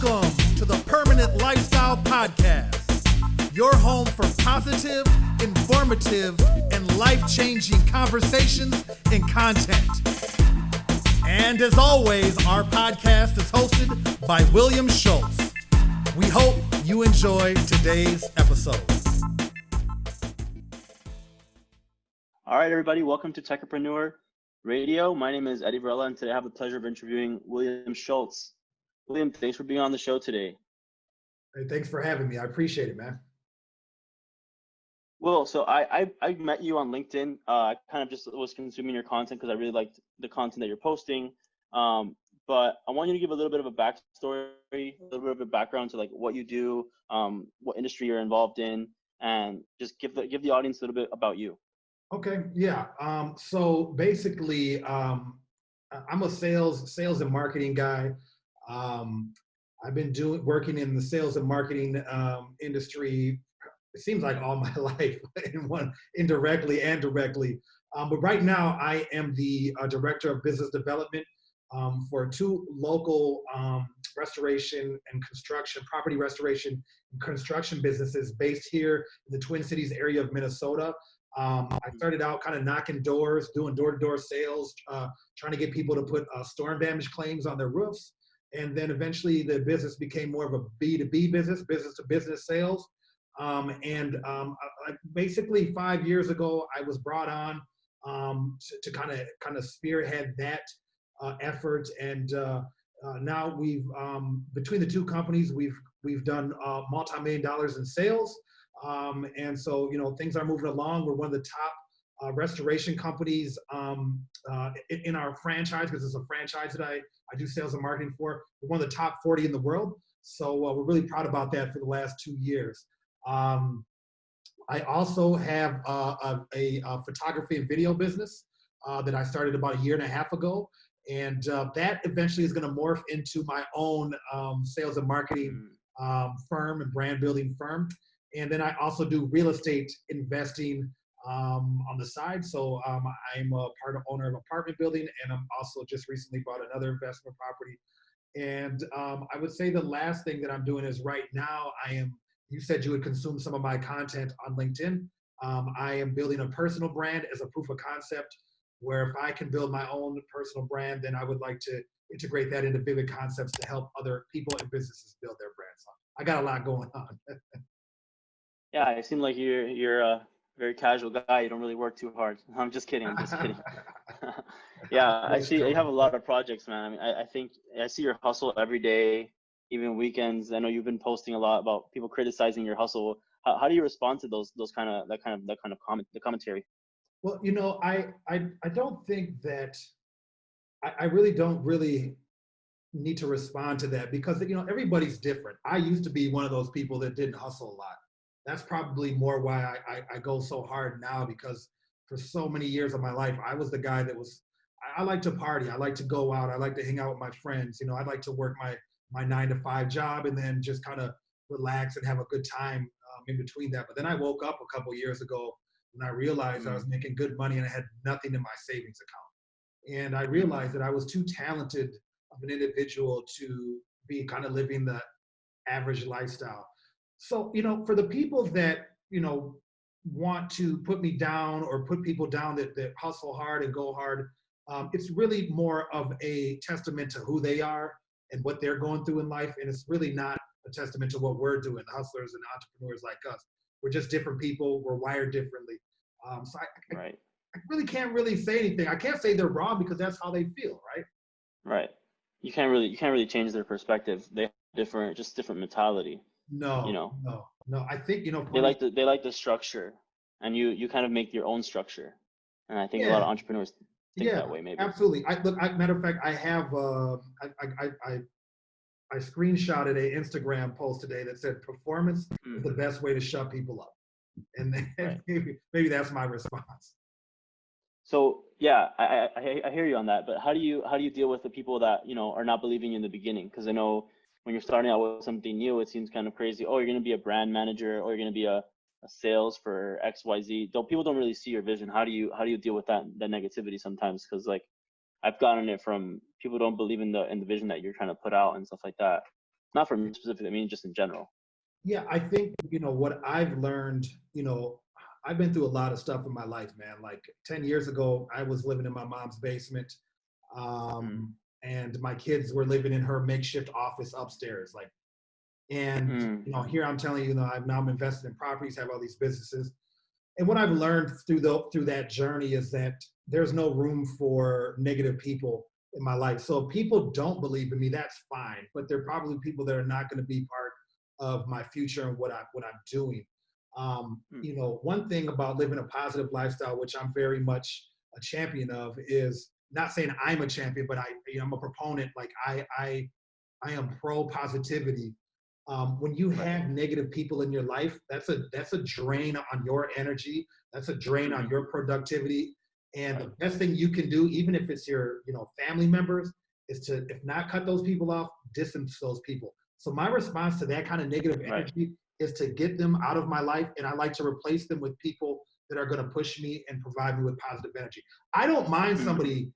Welcome to the Permanent Lifestyle Podcast, your home for positive, informative, and life-changing conversations and content. And as always, our podcast is hosted by William Schultz. We hope you enjoy today's episode. All right, everybody, welcome to Techapreneur Radio. My name is Eddie Varela, and today I have the pleasure of interviewing William Schultz. William, thanks for being on the show today. Hey, thanks for having me. I appreciate it, man. Well, so I met you on LinkedIn. I kind of just was consuming your content because I really liked the content that you're posting. But I want you to give a little bit of a backstory, a little bit of a background to like what you do, what industry you're involved in, and just give the audience a little bit about you. Okay, yeah. So basically, I'm a sales and marketing guy. I've been working in the sales and marketing industry. It seems like all my life, indirectly and directly. But right now, I am the director of business development for two local restoration and construction, property restoration and construction businesses based here in the Twin Cities area of Minnesota. I started out kind of knocking doors, doing door-to-door sales, trying to get people to put storm damage claims on their roofs. And then eventually the business became more of a B2B business, business-to-business sales. Basically 5 years ago, I was brought on to kind of spearhead that effort. And now we've between the two companies, we've done multi-million dollars in sales. And so, things are moving along. We're one of the top restoration companies in our franchise, because it's a franchise that I do sales and marketing for. We're one of the top 40 in the world. So we're really proud about that for the last 2 years. I also have a photography and video business that I started about 1.5 years ago. And that eventually is going to morph into my own sales and marketing firm and brand building firm. And then I also do real estate investing on the side. So I'm a part owner of apartment building, and I'm also just recently bought another investment property. And I would say the last thing that I'm doing is right now you said you would consume some of my content on LinkedIn. I am building a personal brand as a proof of concept, where if I can build my own personal brand, then I would like to integrate that into Vivid Concepts to help other people and businesses build their brands. I got a lot going on. Yeah, it seems like you're a very casual guy. You don't really work too hard. I'm just kidding. Yeah, I see you have a lot of projects, man. I mean, I think I see your hustle every day, even weekends. I know you've been posting a lot about people criticizing your hustle. How do you respond to that kind of commentary? Well, I don't think that I really don't need to respond to that, because everybody's different. I used to be one of those people that didn't hustle a lot. That's probably more why I go so hard now, because for so many years of my life, I was the guy that I like to party. I like to go out. I like to hang out with my friends. I like to work my 9-to-5 job and then just kind of relax and have a good time in between that. But then I woke up a couple of years ago when I realized I was making good money and I had nothing in my savings account. And I realized that I was too talented of an individual to be kind of living the average lifestyle. So, for the people that, want to put me down or put people down that hustle hard and go hard, it's really more of a testament to who they are and what they're going through in life. And it's really not a testament to what we're doing, hustlers and entrepreneurs like us. We're just different people. We're wired differently. So I really can't really say anything. I can't say they're wrong, because that's how they feel, right? Right. You can't really change their perspective. They have different mentality. No. I think they like the structure, and you kind of make your own structure. And I think a lot of entrepreneurs think that way, maybe. Absolutely. Matter of fact, I have I screenshotted a Instagram post today that said performance is the best way to shut people up, and then maybe that's my response. So yeah, I hear you on that. But how do you deal with the people that are not believing you in the beginning? Because I know when you're starting out with something new, it seems kind of crazy. Oh, you're going to be a brand manager, or you're going to be a sales for XYZ. People don't really see your vision. How do you deal with that negativity sometimes? Because like I've gotten it from people don't believe in the vision that you're trying to put out and stuff like that. Not from specifically, I mean just in general. Yeah, I think, what I've learned, I've been through a lot of stuff in my life, man. Like 10 years ago, I was living in my mom's basement. Mm. And my kids were living in her makeshift office upstairs. And, Mm. here I'm telling you, I'm invested in properties, have all these businesses. And what I've learned through that journey is that there's no room for negative people in my life. So if people don't believe in me, that's fine. But they're probably people that are not going to be part of my future and what I'm doing. Mm. One thing about living a positive lifestyle, which I'm very much a champion of, is not saying I'm a champion, but I'm a proponent. Like I am pro positivity. When you Right. have negative people in your life, that's a drain on your energy. That's a drain on Mm-hmm. your productivity. And the Right. best thing you can do, even if it's your family members, is to, if not cut those people off, distance those people. So my response to that kind of negative Right. energy is to get them out of my life, and I like to replace them with people that are going to push me and provide me with positive energy. I don't mind Mm. somebody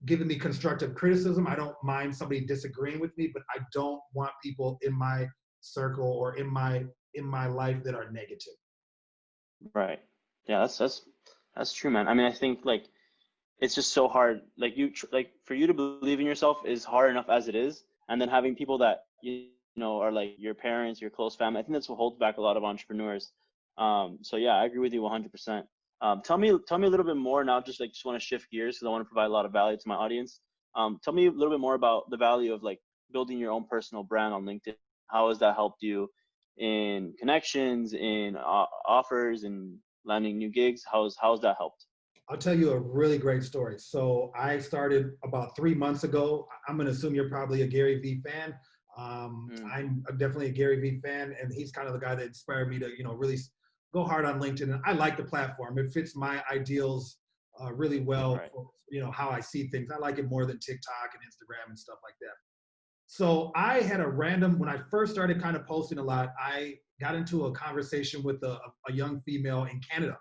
giving me constructive criticism. I don't mind somebody disagreeing with me, but I don't want people in my circle or in my life that are negative. Right. Yeah, that's true, man. I mean, I think like it's just so hard. Like like for you to believe in yourself is hard enough as it is, and then having people that you know are like your parents, your close family. I think that's what holds back a lot of entrepreneurs. So yeah, I agree with you 100%. Tell me a little bit more now. Just want to shift gears because I want to provide a lot of value to my audience. Tell me a little bit more about the value of like building your own personal brand on LinkedIn. How has that helped you in connections, in offers, and landing new gigs? How's that helped? I'll tell you a really great story. So I started about 3 months ago. I'm going to assume you're probably a Gary Vee fan. Mm. I'm definitely a Gary Vee fan, and he's kind of the guy that inspired me to, really go hard on LinkedIn. And I like the platform. It fits my ideals really well Right. for, how I see things. I like it more than TikTok and Instagram and stuff like that. So I had a random, when I first started kind of posting a lot, I got into a conversation with a young female in Canada.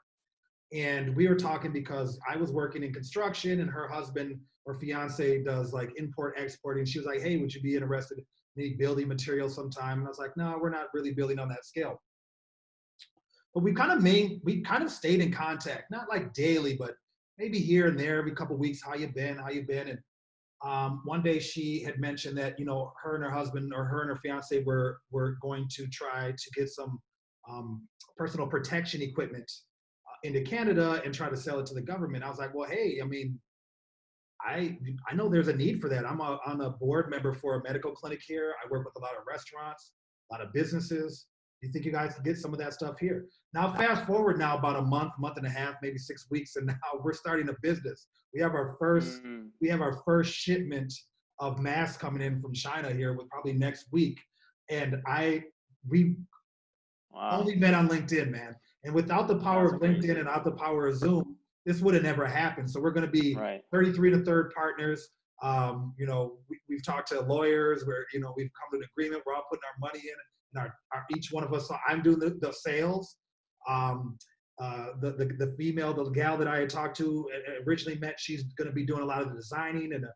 And we were talking because I was working in construction and her husband or fiance does like import export. And she was like, hey, would you be interested in any building materials sometime? And I was like, no, we're not really building on that scale. But we kind of stayed in contact, not like daily, but maybe here and there every couple of weeks. How you been? How you been? And one day she had mentioned that her and her husband, or her and her fiance, were going to try to get some personal protection equipment into Canada and try to sell it to the government. I was like, well, hey, I mean, I know there's a need for that. I'm a board member for a medical clinic here. I work with a lot of restaurants, a lot of businesses. Do you think you guys can get some of that stuff here? Now, fast forward now about a month and a half, maybe 6 weeks, and now we're starting a business. We have our first Mm. we have our first shipment of masks coming in from China here with probably next week. And we Wow. only met on LinkedIn, man. And without the power That's of LinkedIn and crazy. without the power of Zoom, this would have never happened. So we're going to be Right. 33 to third partners. We've talked to lawyers where, we've come to an agreement. We're all putting our money in, and each one of us, so I'm doing the sales. Um, the female, the gal that I had talked to originally met, she's going to be doing a lot of the designing and a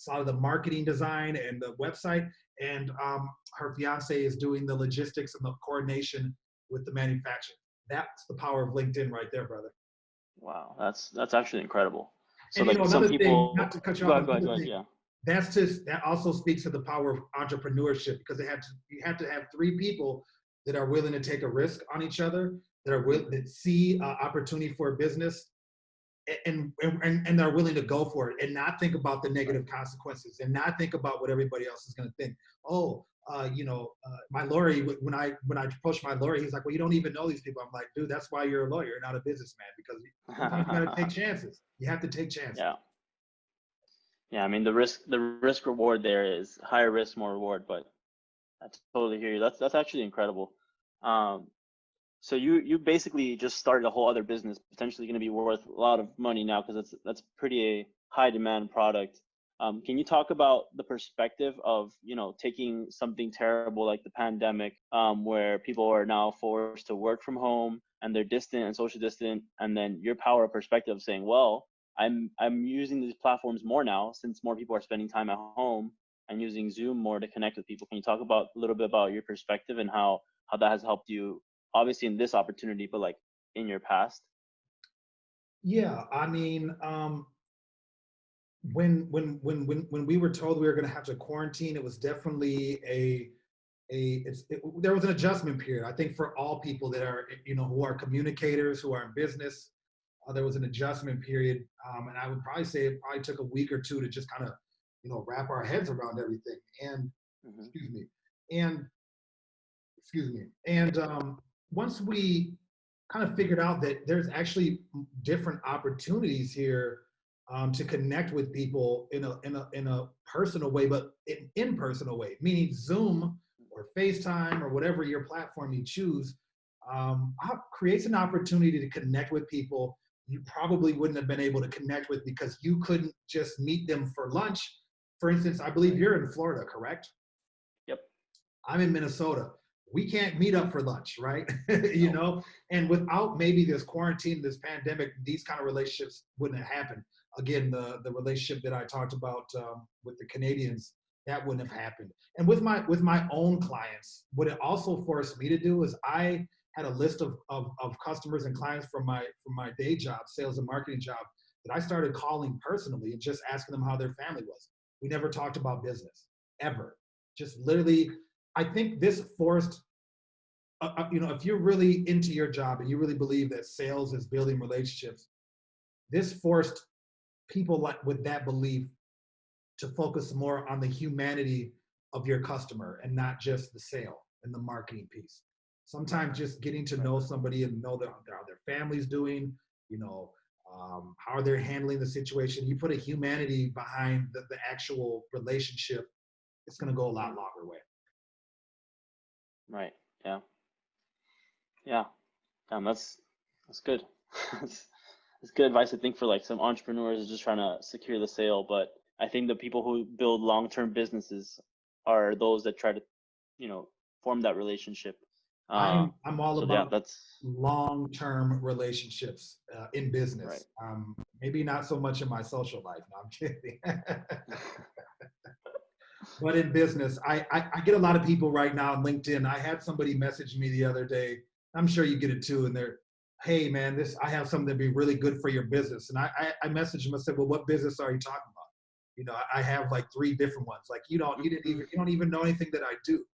lot of the marketing design and the website. And her fiance is doing the logistics and the coordination with the manufacturer. That's the power of LinkedIn right there, brother. Wow. That's actually incredible. So And like some another thing, not people to cut you go off, ahead, go ahead, another go ahead. thing, Yeah. that also speaks to the power of entrepreneurship, because you have to have three people that are willing to take a risk on each other, that see opportunity for a business, and they're willing to go for it and not think about the Right. negative consequences and not think about what everybody else is going to think. Oh, my lawyer, when I approached my lawyer, he's like, well, you don't even know these people. I'm like, dude, that's why you're a lawyer, not a businessman, because sometimes you got to take chances. You have to take chances. Yeah. Yeah. I mean, the risk reward there is higher risk, more reward. But I totally hear you. That's actually incredible. Um, so you basically just started a whole other business, potentially going to be worth a lot of money now because that's pretty a high demand product. Can you talk about the perspective of taking something terrible like the pandemic, where people are now forced to work from home and they're distant and social distant, and then your power of perspective of saying, well, I'm using these platforms more now since more people are spending time at home. and using Zoom more to connect with people. Can you talk about a little bit about your perspective and how that has helped you, obviously in this opportunity, but like in your past? Yeah, I mean, when we were told we were going to have to quarantine, it was definitely there was an adjustment period. I think for all people that are, who are communicators, who are in business, there was an adjustment period, and I would probably say it probably took a week or two to just kind of, wrap our heads around everything. And Hmm. excuse me, and and once we kind of figured out that there's actually different opportunities here, to connect with people in a personal way, but in impersonal way, meaning Zoom or FaceTime or whatever your platform you choose, creates an opportunity to connect with people you probably wouldn't have been able to connect with because you couldn't just meet them for lunch. For instance, I believe Right. you're in Florida, correct? Yep. I'm in Minnesota. We can't meet up for lunch, right? No. And without maybe this quarantine, this pandemic, these kind of relationships wouldn't have happened. Again, the relationship that I talked about, with the Canadians, that wouldn't have happened. And with my own clients, what it also forced me to do is I had a list of customers and clients from my day job, sales and marketing job, that I started calling personally and just asking them how their family was. We never talked about business ever. Just literally, I think this forced, if you're really into your job and you really believe that sales is building relationships, this forced people like with that belief to focus more on the humanity of your customer and not just the sale and the marketing piece. Sometimes just getting to Right. know somebody and know how their family's doing, how they're handling the situation. You put a humanity behind the actual relationship, it's going to go a lot Mhm. longer way. Right. Yeah. Yeah. That's good. That's, that's good advice. I think for like some entrepreneurs just trying to secure the sale, but I think the people who build long-term businesses are those that try to, you know, form that relationship. I'm all So yeah, about that's long-term relationships, in right. business. Maybe not so much in my social life. No, I'm kidding. But in business, I get a lot of people right now on LinkedIn. I had somebody message me the other day. I'm sure you get it too. And they're, hey man, I have something that'd be really good for your business. And I messaged them. I said, well, what business are you talking about? I have like three different ones. Like Mhm. you don't even know anything that I do.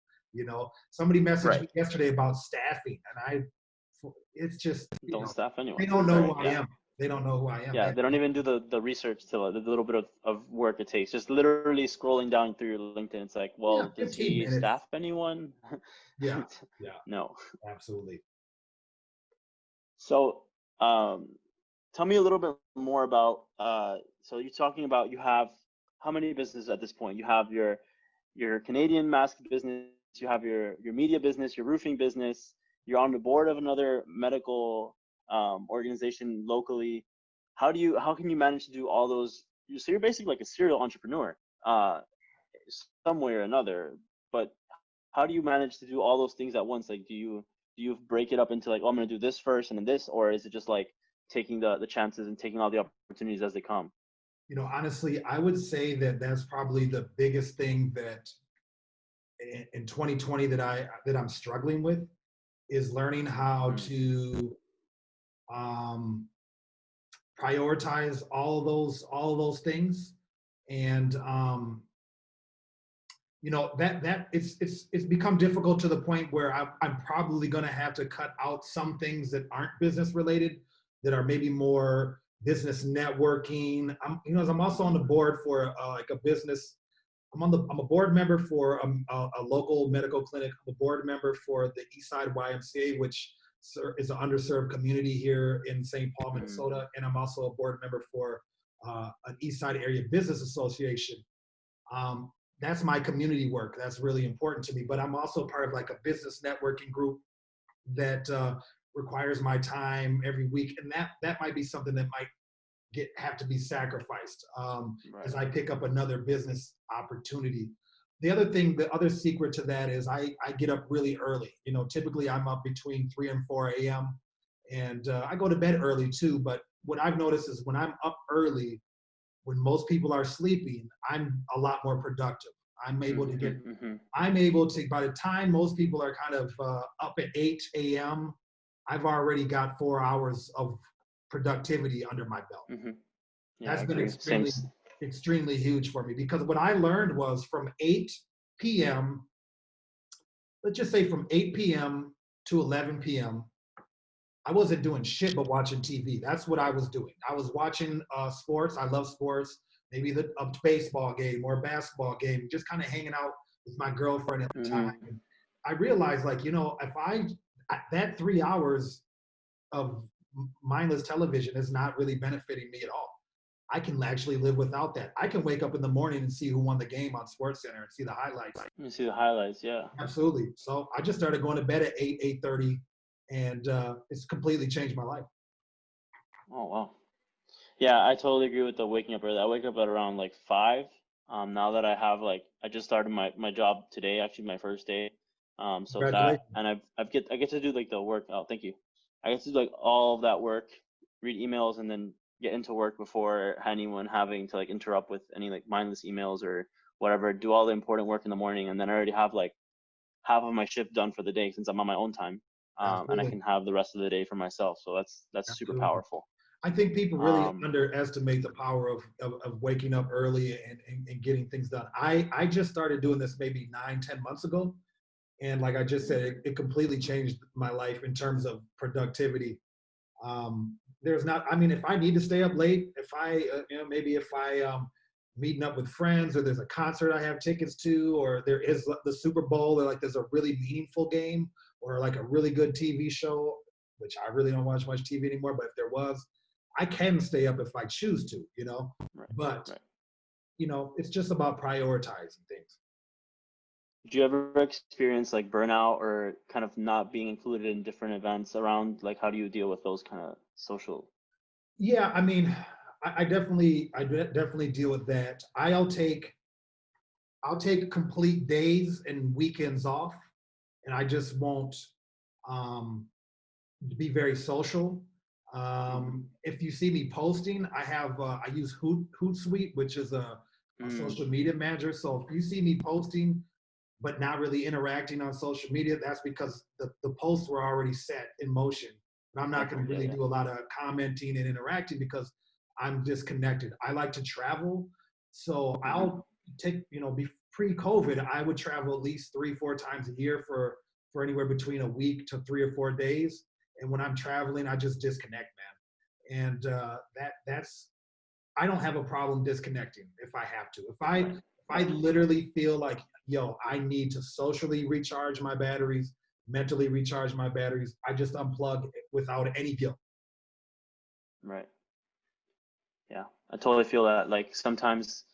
Somebody messaged Right. me yesterday about staffing, and it's just, Don't staff they anyone. don't know Right. who I Yeah. am. They don't know who I am. Yeah. They don't even do the research to the little bit of work it takes. Just literally scrolling down through your LinkedIn. It's like, Yeah, well, does 15 he minutes. staff anyone? Yeah, yeah, No. absolutely. So, um, tell me a little bit more about. So you're talking about you have how many businesses at this point? You have your Canadian mask business. You have your media business, your roofing business. You're on the board of another medical organization locally. How can you manage to do all those? So you're basically like a serial entrepreneur, uh, some way or another. But how do you manage to do all those things at once? Like, do you break it up into like, oh, I'm gonna do this first and then this, or is it just like taking the chances and taking all the opportunities as they come? Honestly, I would say that that's probably the biggest thing that in 2020 that I'm struggling with is learning how Mm, to, um, prioritize all those things. And that it's become difficult to the point where I'm probably going to have to cut out some things that aren't business related, that are maybe more business networking. As I'm also on the board for, like a business. I'm a board member for a local medical clinic. I'm a board member for the Eastside YMCA, which is an underserved community here in St. Paul, mm, Minnesota. And I'm also a board member for, an Eastside Area Business Association. Um, that's my community work. That's really important to me. But I'm also part of like a business networking group that, requires my time every week, and that might be something that might have to be sacrificed, right. as I pick up another business opportunity. The other secret to that is I get up really early. Typically I'm up between 3 and 4 a.m. and, I go to bed early too. But what I've noticed is when I'm up early, when most people are sleeping, I'm a lot more productive. I'm able to get, Mm-hmm. I'm able to, by the time most people are kind of up at 8 a.m., I've already got 4 hours of productivity under my belt. Mm-hmm. Yeah, I That's been agree. Same. extremely huge for me because what I learned was from 8 p.m., let's just say from 8 p.m. to 11 p.m., I wasn't doing shit but watching TV. That's what I was doing. I was watching sports. I love sports. Maybe a baseball game or a basketball game, just kind of hanging out with my girlfriend at the time. Mm-hmm. And I realized, like, if that 3 hours of mindless television is not really benefiting me at all. I can actually live without that. I can wake up in the morning and see who won the game on Sports Center and see the highlights. You see the highlights, yeah. Absolutely. So I just started going to bed at 8:30, and it's completely changed my life. Oh wow. Yeah, I totally agree with the waking up early. I wake up at around like 5. Now that I just started my job today, actually my first day. So that, Congratulations. and I get to do like the work. Oh, thank you. I get to do like all of that work, read emails, and then get into work before anyone having to like interrupt with any like mindless emails or whatever. Do all the important work in the morning, and then I already have like half of my shift done for the day since I'm on my own time. And I Absolutely. can have the rest of the day for myself. So that's super Absolutely. powerful. I think people really Um, underestimate the power of waking up early and getting things done. I just started doing this maybe 9, 10 months ago. And like I just said, it completely changed my life in terms of productivity. There's not, I mean, if I need to stay up late, if I, maybe if I meeting up with friends or there's a concert I have tickets to, or there is the Super Bowl, or like there's a really meaningful game or like a really good TV show, which I really don't watch much TV anymore, but if there was, I can stay up if I choose to. right, But, right. it's just about prioritizing things. Do you ever experience like burnout or kind of not being included in different events around? Like, how do you deal with those kind of social? Yeah, I mean, I definitely deal with that. I'll take complete days and weekends off, and I just won't um, be very social. Mm-hmm. If you see me posting, I use Hootsuite, which is a Mm, social media manager. So if you see me posting but not really interacting on social media, that's because the posts were already set in motion. And I'm not going okay, to yeah, really yeah. do a lot of commenting and interacting because I'm disconnected. I like to travel. So Mm-hmm. I'll take, pre-COVID, I would travel at least 3, 4 times a year for anywhere between a week to 3 or 4 days. And when I'm traveling, I just disconnect, man. And that's I don't have a problem disconnecting if I have to. If Right, I right, literally feel like, yo, I need to socially recharge my batteries, mentally recharge my batteries, I just unplug without any guilt. right. Yeah, I totally feel that. Like sometimes,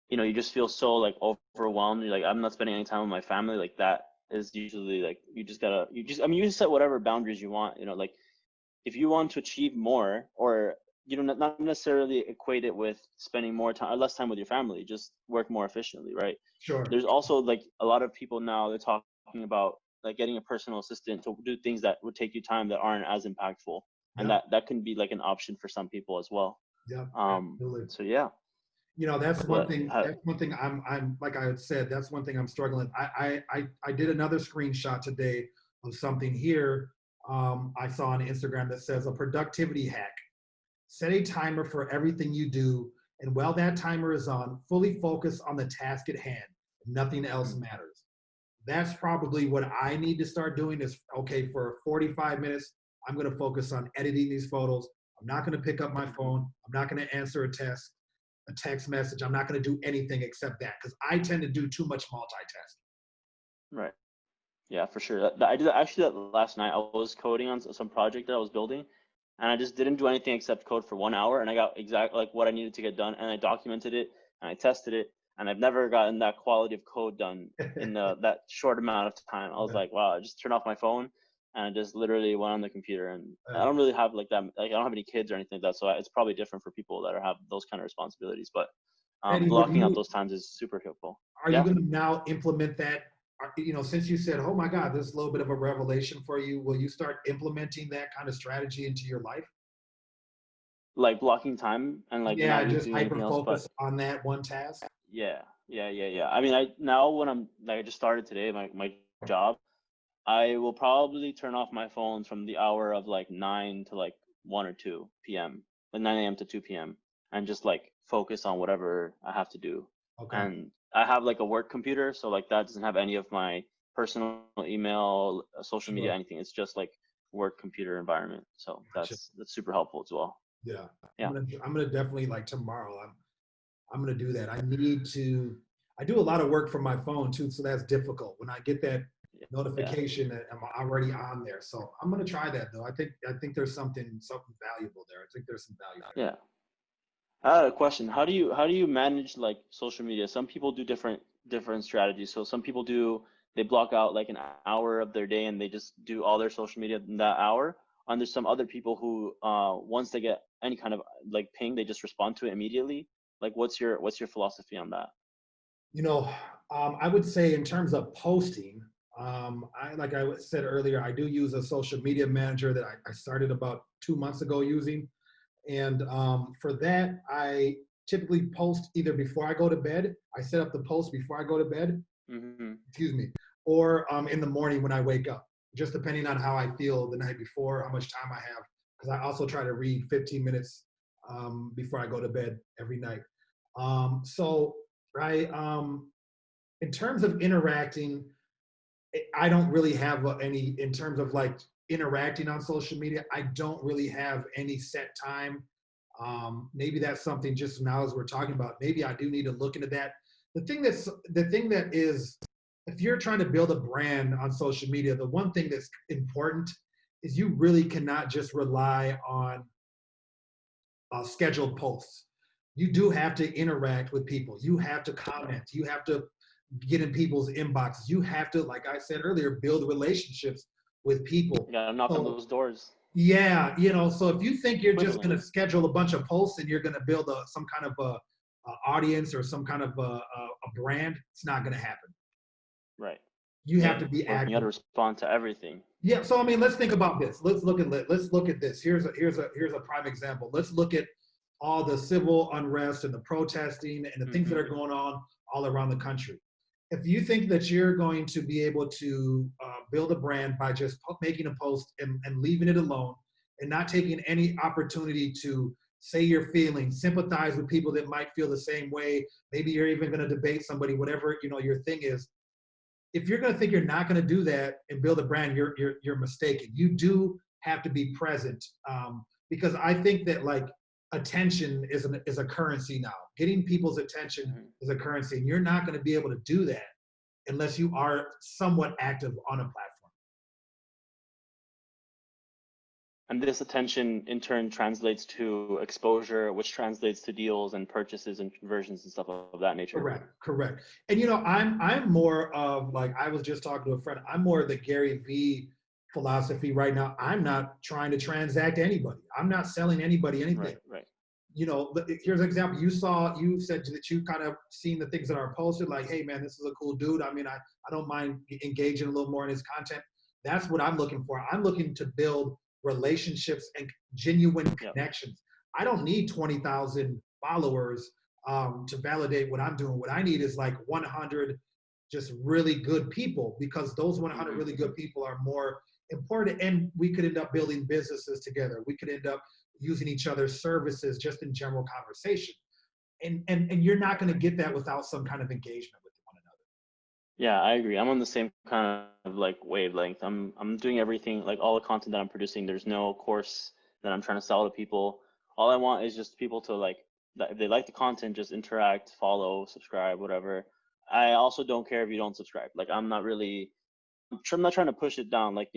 you just feel so like overwhelmed. You're like, I'm not spending any time with my family. Like that is usually like I mean, you just set whatever boundaries you want. Like if you want to achieve more, or not necessarily equate it with spending more time or less time with your family, just work more efficiently, right? Sure. There's also like a lot of people now, they're talking about like getting a personal assistant to do things that would take you time that aren't as impactful, and Yep. that can be like an option for some people as well. Yep. um Absolutely. so yeah. That's one But thing. That's one thing. I'm like I had said. That's one thing I'm struggling. I did another screenshot today of something here. I saw on Instagram that says a productivity hack. Set a timer for everything you do, and while that timer is on, fully focus on the task at hand. Nothing else mm, matters. That's probably what I need to start doing is, okay, for 45 minutes, I'm going to focus on editing these photos. I'm not going to pick up my mhm, phone. I'm not going to answer a text message. I'm not going to do anything except that because I tend to do too much multitasking. right. Yeah, for sure. I did that actually that last night. I was coding on some project that I was building, and I just didn't do anything except code for 1 hour, and I got exactly like what I needed to get done, and I documented it and I tested it, and I've never gotten that quality of code done in that short amount of time. I was like, wow, I just turned off my phone and I just literally went on the computer, and I don't really have like that. Like I don't have any kids or anything like that, so it's probably different for people that have those kind of responsibilities. But Eddie, blocking out those times is super helpful. are you Yeah. going to now implement that? Since you said, oh my God, this is a little bit of a revelation for you, will you start implementing that kind of strategy into your life? Like blocking time and like Yeah, not really just doing hyper anything else. But focus on that one task. yeah, Yeah. I mean, now when I'm like, I just started today, my job, I will probably turn off my phones from the hour of like 9 to like 1 or 2 p.m., like 9 a.m. to 2 p.m., and just like focus on whatever I have to do. Okay, And I have like a work computer, so like that doesn't have any of my personal email, social media, sure. anything. It's just like work computer environment. So Gotcha. that's super helpful as well. Yeah, Yeah. I'm gonna definitely like tomorrow. I'm gonna do that. I need to. I do a lot of work from my phone too, so that's difficult. When I get that Yeah. notification, that I'm already on there. So I'm gonna try that though. I think there's something valuable there. I think there's some value there. Yeah. I had a question. How do you manage like social media? Some people do different strategies. So some people they block out like an hour of their day and they just do all their social media in that hour. And there's some other people who once they get any kind of like ping, they just respond to it immediately. Like what's your philosophy on that? You know, I would say in terms of posting, like I said earlier, I do use a social media manager that I started about 2 months ago using. And for that, I typically post either before I go to bed. I set up the post before I go to bed, Hmm. excuse me, or in the morning when I wake up, just depending on how I feel the night before, how much time I have. Because I also try to read 15 minutes before I go to bed every night. So, right, in terms of interacting, I don't really have any, in terms of like interacting on social media, I don't really have any set time. Maybe that's something just now as we're talking about, maybe I do need to look into that. The thing that is, if you're trying to build a brand on social media, the one thing that's important is you really cannot just rely on scheduled posts. You do have to interact with people. You have to comment. You have to get in people's inboxes. You have to, like I said earlier, build relationships with people. You gotta knock on So those doors. yeah, so if you think you're just going Equivalent. to schedule a bunch of posts and you're going to build some kind of a audience or some kind of a brand, it's not going to happen. Right. You have Yeah. to be You gotta active. respond to everything. Yeah, so I mean, let's think about this. Let's look at this. Here's a prime example. Let's look at all the civil unrest and the protesting and the things that Hmm. are going on all around the country. If you think that you're going to be able to build a brand by just making a post and leaving it alone and not taking any opportunity to say your feelings, sympathize with people that might feel the same way, maybe you're even going to debate somebody, whatever your thing is, if you're going to think you're not going to do that and build a brand, you're mistaken. You do have to be present, because I think that like attention is a currency now. Getting people's attention Hmm. is a currency, and you're not going to be able to do that unless you are somewhat active on a platform. And this attention in turn translates to exposure, which translates to deals and purchases and conversions and stuff of that nature. Correct, correct. And I'm more of, like I was just talking to a friend. I'm more of the Gary V philosophy right now. I'm not trying to transact anybody. I'm not selling anybody anything. Right, right. Here's an example. You said that you kind of seen the things that are posted, like, hey man, this is a cool dude. I mean, I don't mind engaging a little more in his content. That's what I'm looking for. I'm looking to build relationships and genuine Yep. connections. I don't need 20,000 followers to validate what I'm doing. What I need is like 100 just really good people, because those 100 Hmm. really good people are more important, and we could end up building businesses together. We could end up using each other's services just in general conversation. And you're not going to get that without some kind of engagement with one another. Yeah, I agree. I'm on the same kind of like wavelength. I'm doing everything, like all the content that I'm producing. There's no course that I'm trying to sell to people. All I want is just people to like that if they like the content, just interact, follow, subscribe, whatever. I also don't care if you don't subscribe. Like I'm not trying to push it down, like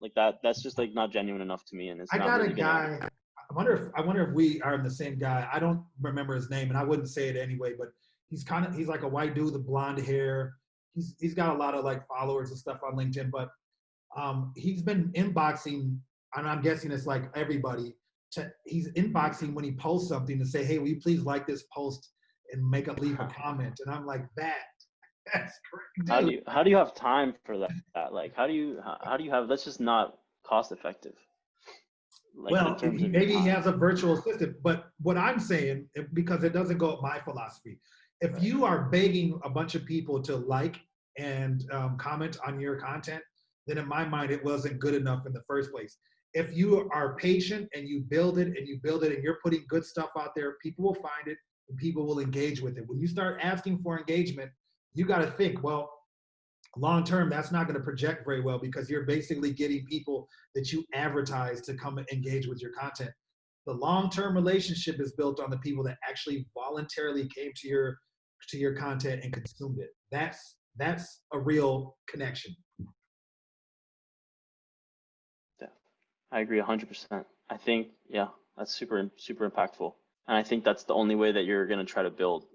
like that. That's just like not genuine enough to me, and it's I not got a really gonna. guy. I wonder if we are the same guy. I don't remember his name, and I wouldn't say it anyway. But he's like a white dude with blonde hair. He's got a lot of like followers and stuff on LinkedIn. But he's been inboxing, and I'm guessing it's like everybody. He's Mhm. inboxing when he posts something to say, "Hey, will you please like this post and leave a comment?" And I'm like, that's great, dude. How do you have time for that? Like how do you have that's just not cost effective, like in Well, terms of your maybe he time. has a virtual assistant, but what I'm saying, because it doesn't go with my philosophy, If you are begging a bunch of people to like and comment on your content, then in my mind, it wasn't good enough in the first place. If you are patient and you build it and you build it and you're putting good stuff out there, people will find it and people will engage with it. When you start asking for engagement, you got to think, well, long term, that's not going to project very well because you're basically getting people that you advertise to come and engage with your content. The long term relationship is built on the people that actually voluntarily came to your content and consumed it. That's a real connection. Yeah, I agree 100%. I think, yeah, that's super, super impactful. And I think that's the only way that you're going to try to build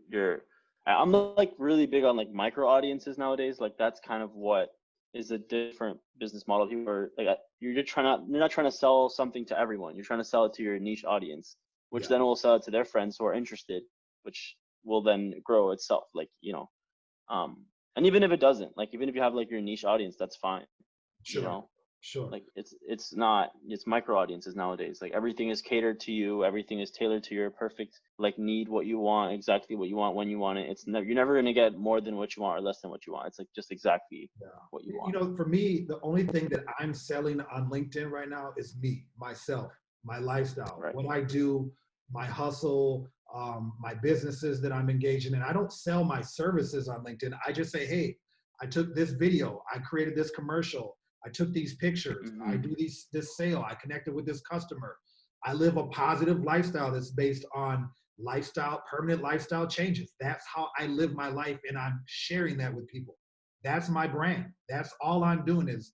I'm like really big on like micro audiences nowadays. Like that's kind of what is a different business model. People are like, you're not trying to sell something to everyone. You're trying to sell it to your niche audience, which Yeah, then will sell it to their friends who are interested, which will then grow itself. Like, and even if it doesn't, like, even if you have like your niche audience, that's fine. You sure, know, sure. like it's micro audiences nowadays. Like everything is catered to you, everything is tailored to your perfect like need, what you want, exactly what you want when you want it. You're never going to get more than what you want or less than what you want. It's like just exactly Yeah. what you want. For me, the only thing that I'm selling on LinkedIn right now is me, myself, my lifestyle, Right. what I do, my hustle, my businesses that I'm engaged in. And I don't sell my services on LinkedIn. I just say, hey, I took this video, I created this commercial, I took these pictures, I do this sale, I connected with this customer. I live a positive lifestyle that's based on permanent lifestyle changes. That's how I live my life, and I'm sharing that with people. That's my brand. That's all I'm doing is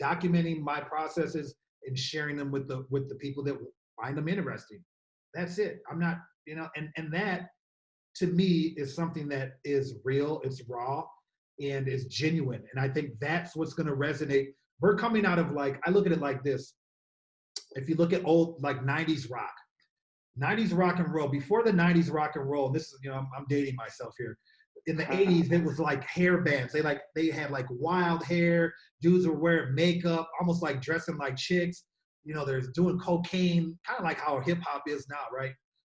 documenting my processes and sharing them with the people that find them interesting. That's it. I'm not, and that to me is something that is real, it's raw, and is genuine. And I think that's what's going to resonate. We're coming out of like, I look at it like this. If you look at old like 90s rock and roll, before the 90s rock and roll, this is, I'm dating myself here. In the 80s, it was like hair bands. They had like wild hair. Dudes were wearing makeup, almost like dressing like chicks. There's doing cocaine, kind of like how hip hop is now, right?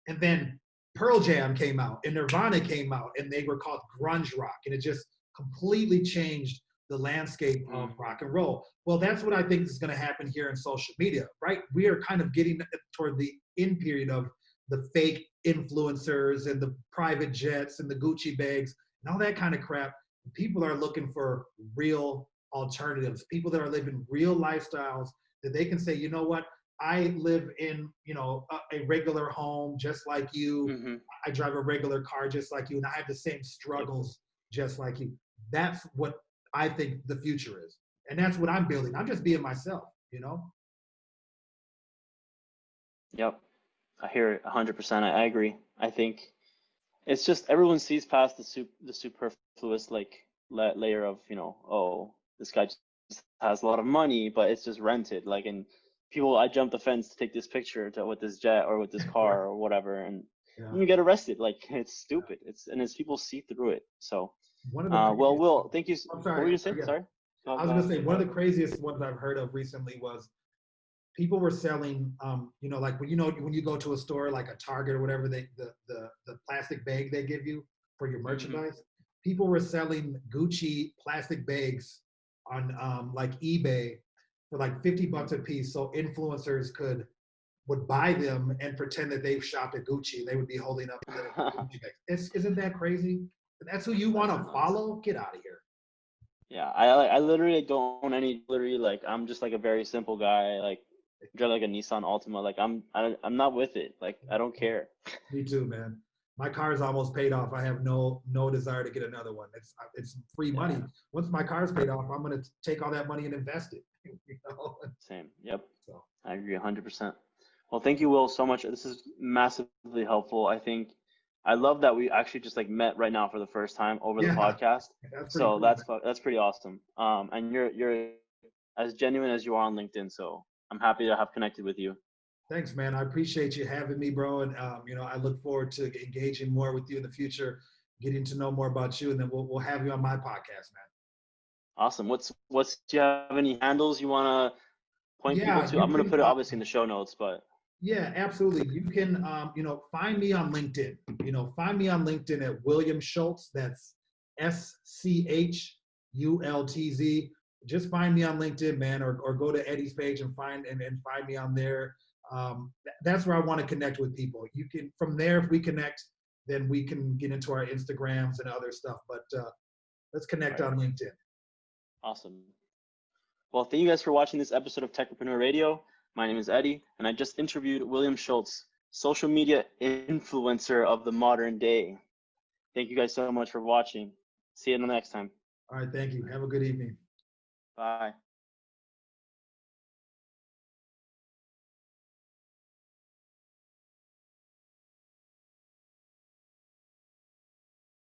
And then Pearl Jam came out and Nirvana came out and they were called grunge rock. And it just completely changed the landscape of rock and roll. Well, that's what I think is going to happen here in social media, right? We are kind of getting toward the end period of the fake influencers and the private jets and the Gucci bags and all that kind of crap. People are looking for real alternatives, people that are living real lifestyles that they can say, you know what, I live in, a regular home just like you. I drive a regular car just like you, and I have the same struggles just like you. That's what I think the future is. And that's what I'm building. I'm just being myself, Yep. I hear it 100%. I agree. I think it's just everyone sees past the superfluous like layer of, oh, this guy just has a lot of money, but it's just rented. Like, and people, I jumped the fence to take this picture with this jet or with this car or whatever, and Yeah. you get arrested. Like, it's stupid. It's people see through it. So, one of the well, Will, thank you. I'm What sorry. were you saying? Yeah. Sorry. I was going to say one of the craziest ones I've heard of recently was people were selling, like when you go to a store like a Target or whatever, the plastic bag they give you for your merchandise. People were selling Gucci plastic bags on like eBay for like $50 a piece, so influencers would buy them and pretend that they've shopped at Gucci. They would be holding up little Gucci bags. Isn't that crazy? That's who you want to follow? Get out of here. Yeah, I literally don't own any jewelry. Like, I'm just like a very simple guy. Like, drive like a Nissan Altima. Like, I'm not with it. Like, I don't care. Me too, man. My car is almost paid off. I have no desire to get another one. It's free money. Once my car's paid off, I'm gonna take all that money and invest it. Same. Yep. So. I agree 100%. Well, thank you, Will, so much. This is massively helpful. I love that we actually just like met right now for the first time over the podcast. That's cool, that's pretty awesome. And you're as genuine as you are on LinkedIn. So I'm happy to have connected with you. Thanks, man. I appreciate you having me, bro. And I look forward to engaging more with you in the future, getting to know more about you, and then we'll have you on my podcast, man. Awesome. Do you have any handles you want to point people to? I'm going to put it obviously in the show notes, but Yeah, absolutely. You can, find me on LinkedIn. Find me on LinkedIn at William Schultz. That's SCHULTZ. Just find me on LinkedIn, man, or go to Eddie's page and find me on there. That's where I want to connect with people. You can from there, if we connect, then we can get into our Instagrams and other stuff. But let's connect Right. on LinkedIn. Awesome. Well, thank you guys for watching this episode of Techapreneur Radio. My name is Eddie, and I just interviewed William Schultz, social media influencer of the modern day. Thank you guys so much for watching. See you the next time. All right, thank you. Have a good evening. Bye.